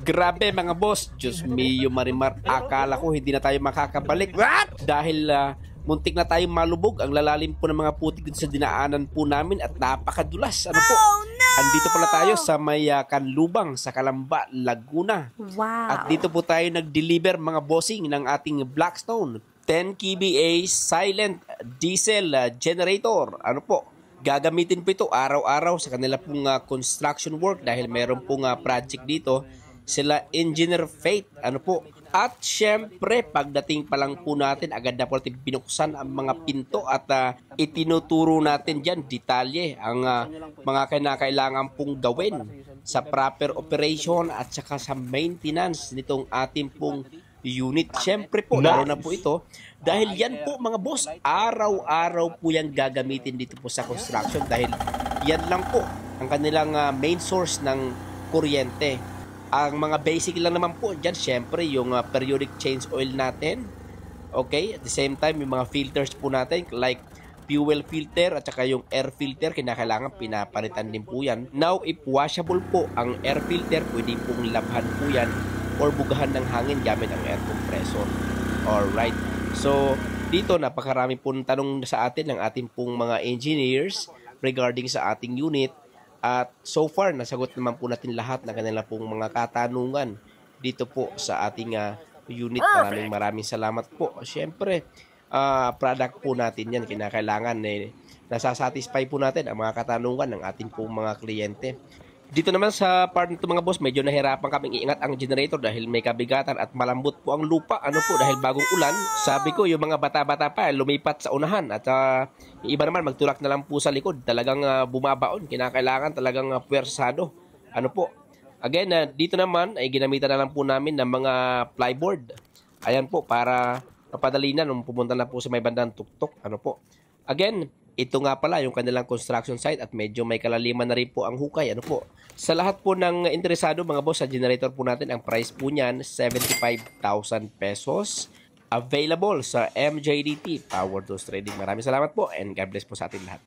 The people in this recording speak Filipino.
Grabe mga boss, Diyos mio Marimar, akala ko hindi na tayo makakabalik. What? Dahil muntik na tayong malubog. Ang lalalim po ng mga putik dito sa dinaanan po namin at napakadulas. Ano po? Oh, no! Andito pala tayo sa may Kanlubang, sa Calamba, Laguna. Wow. At dito po tayo nag-deliver mga bossing ng ating Blackstone 10 kVA silent diesel generator. Ano po? Gagamitin po ito araw-araw sa kanila pong construction work dahil meron pong project dito sila Engineer Faith. Ano po? At syempre, pagdating pa lang po natin, agad na po natin binuksan ang mga pinto at itinuturo natin dyan, detalye, ang mga kinakailangan pong gawin sa proper operation at saka sa maintenance nitong ating pong unit. Syempre po, laro na po ito. Dahil yan po mga boss, araw-araw po yan gagamitin dito po sa construction dahil yan lang po ang kanilang main source ng kuryente. Ang mga basic lang naman po dyan, syempre, yung periodic change oil natin. Okay? At the same time, yung mga filters po natin, like fuel filter at saka yung air filter, kinakailangan pinapalitan din po yan. Now, if washable po ang air filter, pwede pong labhan po yan or bugahan ng hangin gamit ang air compressor. Alright. So, dito, napakarami pong tanong sa atin ng ating pong mga engineers regarding sa ating unit. At so far, nasagot naman po natin lahat ng kanila pong mga katanungan dito po sa ating unit. Maraming salamat po. Siyempre, product po natin yan. Kinakailangan nasasatisfy po natin ang mga katanungan ng ating pong mga kliyente. Dito naman sa part nito mga boss, medyo nahirapan kaming iingat ang generator dahil may kabigatan at malambot po ang lupa. Ano po, dahil bagong ulan, sabi ko yung mga bata-bata pa lumipat sa unahan at yung iba naman magtulak na lang po sa likod. Talagang bumabaon, kinakailangan talagang puwersado. Ano po, again, dito naman ay ginamitan na lang po namin ng mga plyboard. Ayan po, para mapadali na nung pumunta na po sa may bandang tuktok. Ano po, again, ito nga pala yung kanilang construction site at medyo may kalaliman na rin po ang hukay. Ano po? Sa lahat po ng interesado mga boss sa generator po natin, ang price po niyan 75,000 pesos. Available sa MJDT Power Tools Trading. Maraming salamat po and God bless po sa atin lahat.